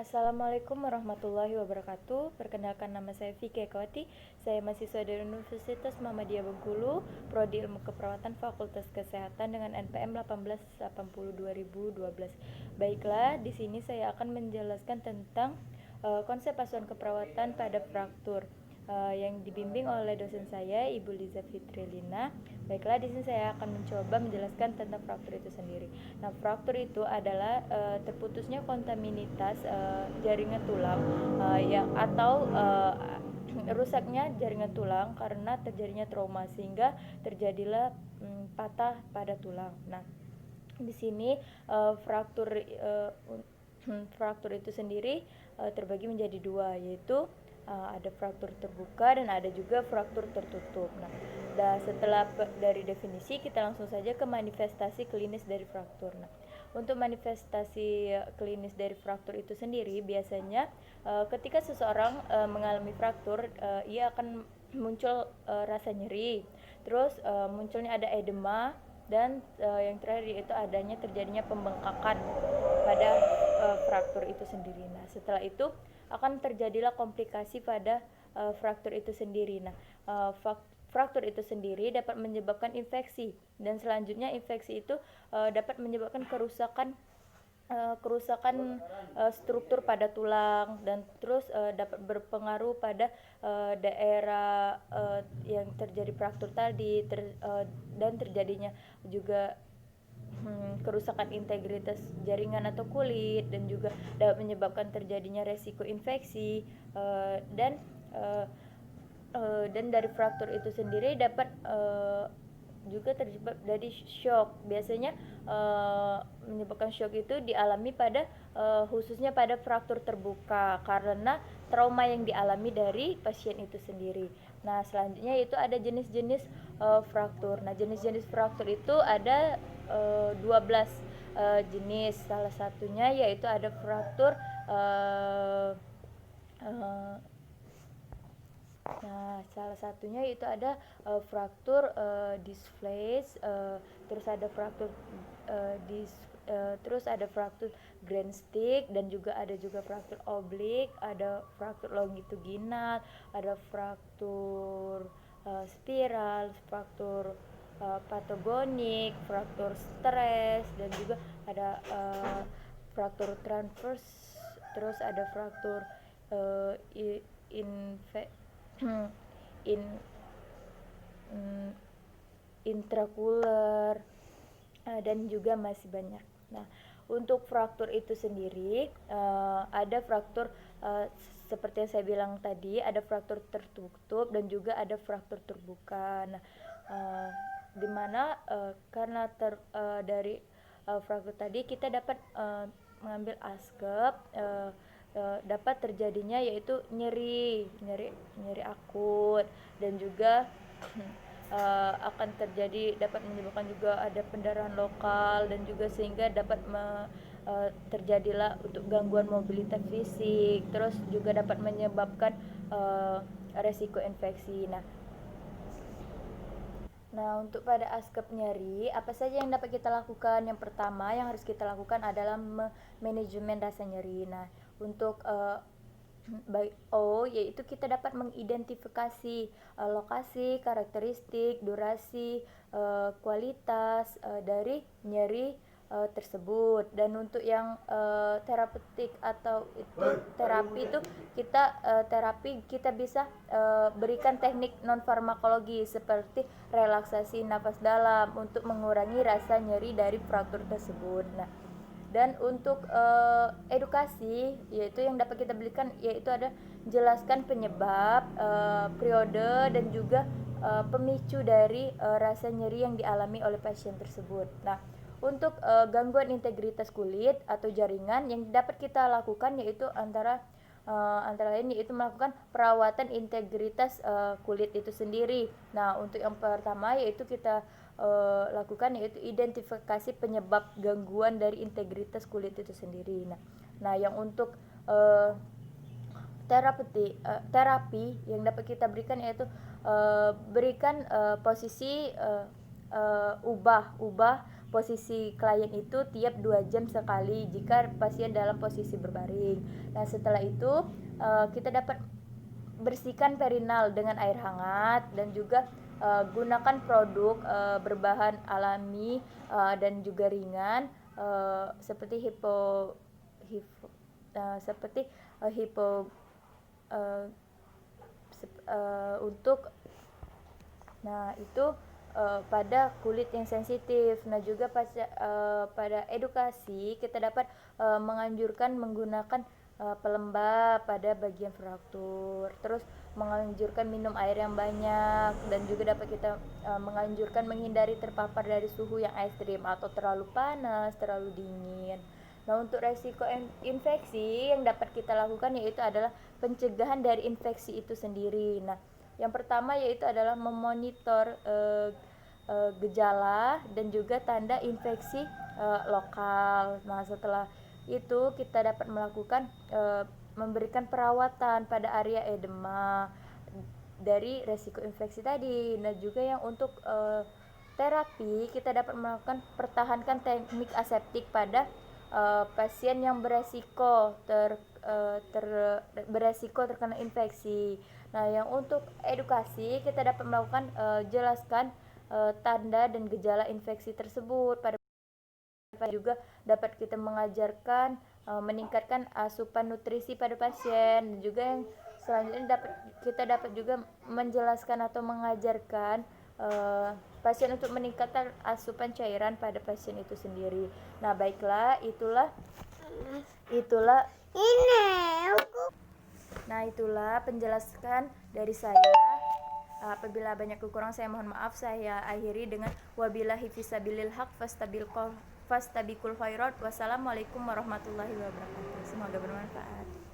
Assalamualaikum warahmatullahi wabarakatuh. Perkenalkan, nama saya Vicky Ekawati. Saya mahasiswa dari Universitas Muhammadiyah Bengkulu, Prodi Ilmu Keperawatan Fakultas Kesehatan dengan NPM 1880-2012. Baiklah, di sini saya akan menjelaskan tentang konsep asuhan keperawatan pada fraktur yang dibimbing oleh dosen saya, Ibu Liza Fitrilina. Baiklah, di sini saya akan mencoba menjelaskan tentang fraktur itu sendiri. Nah, fraktur itu adalah terputusnya kontaminitas jaringan tulang atau rusaknya jaringan tulang karena terjadinya trauma sehingga terjadilah patah pada tulang. Nah, di sini fraktur itu sendiri terbagi menjadi dua, yaitu ada fraktur terbuka dan ada juga fraktur tertutup. Nah, setelah dari definisi, kita langsung saja ke manifestasi klinis dari fraktur. Nah, untuk manifestasi klinis dari fraktur itu sendiri, biasanya ketika seseorang mengalami fraktur, ia akan muncul rasa nyeri, terus munculnya ada edema, dan yang terakhir yaitu terjadinya pembengkakan pada fraktur itu sendiri. Nah, setelah itu akan terjadilah komplikasi pada fraktur itu sendiri. Nah, fraktur itu sendiri dapat menyebabkan infeksi, dan selanjutnya infeksi itu dapat menyebabkan kerusakan struktur pada tulang, dan terus dapat berpengaruh pada daerah yang terjadi fraktur tadi, dan terjadinya juga kerusakan integritas jaringan atau kulit, dan juga dapat menyebabkan terjadinya resiko infeksi, dan dari fraktur itu sendiri dapat juga terjebak dari shock. Biasanya menyebabkan shock itu dialami pada khususnya pada fraktur terbuka karena trauma yang dialami dari pasien itu sendiri. Nah, selanjutnya itu ada jenis-jenis fraktur. Nah, jenis-jenis fraktur itu ada 12 jenis. Salah satunya yaitu ada fraktur salah satunya itu ada fraktur displace, terus ada fraktur terus ada fraktur grand stick, dan juga ada fraktur oblik, ada fraktur longitudinal, ada fraktur spiral, fraktur patogonik, fraktur stres, dan juga ada fraktur transverse, terus ada fraktur in intrakuler, dan juga masih banyak. Nah, untuk fraktur itu sendiri ada fraktur seperti yang saya bilang tadi, ada fraktur tertutup dan juga ada fraktur terbuka. Nah, dimana karena dari fraktur tadi kita dapat mengambil asap, dapat terjadinya yaitu nyeri akut, dan juga akan dapat menyebabkan juga ada pendarahan lokal, dan juga sehingga dapat terjadilah untuk gangguan mobilitas fisik, terus juga dapat menyebabkan resiko infeksi. Nah, untuk pada askep nyeri, apa saja yang dapat kita lakukan? Yang pertama yang harus kita lakukan adalah manajemen rasa nyeri. Nah, untuk yaitu kita dapat mengidentifikasi lokasi, karakteristik, durasi, kualitas dari nyeri tersebut. Dan untuk yang terapeutik atau terapi itu kita bisa berikan teknik non farmakologi seperti relaksasi nafas dalam untuk mengurangi rasa nyeri dari fraktur tersebut. Nah, dan untuk edukasi yaitu yang dapat kita berikan yaitu ada jelaskan penyebab, periode, dan juga pemicu dari rasa nyeri yang dialami oleh pasien tersebut. Nah, untuk gangguan integritas kulit atau jaringan yang dapat kita lakukan yaitu antara lain yaitu melakukan perawatan integritas kulit itu sendiri. Nah, untuk yang pertama yaitu kita lakukan yaitu identifikasi penyebab gangguan dari integritas kulit itu sendiri. Nah, yang untuk terapi yang dapat kita berikan yaitu berikan posisi ubah posisi klien itu tiap 2 jam sekali jika pasien dalam posisi berbaring. Nah, setelah itu kita dapat bersihkan perinal dengan air hangat dan juga gunakan produk berbahan alami dan juga ringan seperti seperti hipo untuk itu pada kulit yang sensitif. Nah, juga pada edukasi kita dapat menganjurkan menggunakan pelembab pada bagian fraktur. Terus menganjurkan minum air yang banyak dan juga dapat kita menganjurkan menghindari terpapar dari suhu yang ekstrim atau terlalu panas, terlalu dingin. Nah, untuk resiko infeksi yang dapat kita lakukan yaitu adalah pencegahan dari infeksi itu sendiri. Nah, yang pertama yaitu adalah memonitor gejala dan juga tanda infeksi lokal. Nah, setelah itu kita dapat melakukan memberikan perawatan pada area edema dari resiko infeksi tadi. Nah, juga yang untuk terapi kita dapat melakukan pertahankan teknik aseptik pada pasien yang beresiko beresiko terkena infeksi. Nah, yang untuk edukasi kita dapat melakukan jelaskan tanda dan gejala infeksi tersebut pada juga dapat kita mengajarkan meningkatkan asupan nutrisi pada pasien. Dan juga yang selanjutnya kita dapat juga menjelaskan atau mengajarkan pasien untuk meningkatkan asupan cairan pada pasien itu sendiri. Nah, baiklah, itulah penjelasan dari saya. Apabila banyak kekurangan saya mohon maaf. Saya akhiri dengan wabillahi fisabilil haq fastabiqul khairat. Wassalamualaikum warahmatullahi wabarakatuh. Semoga bermanfaat.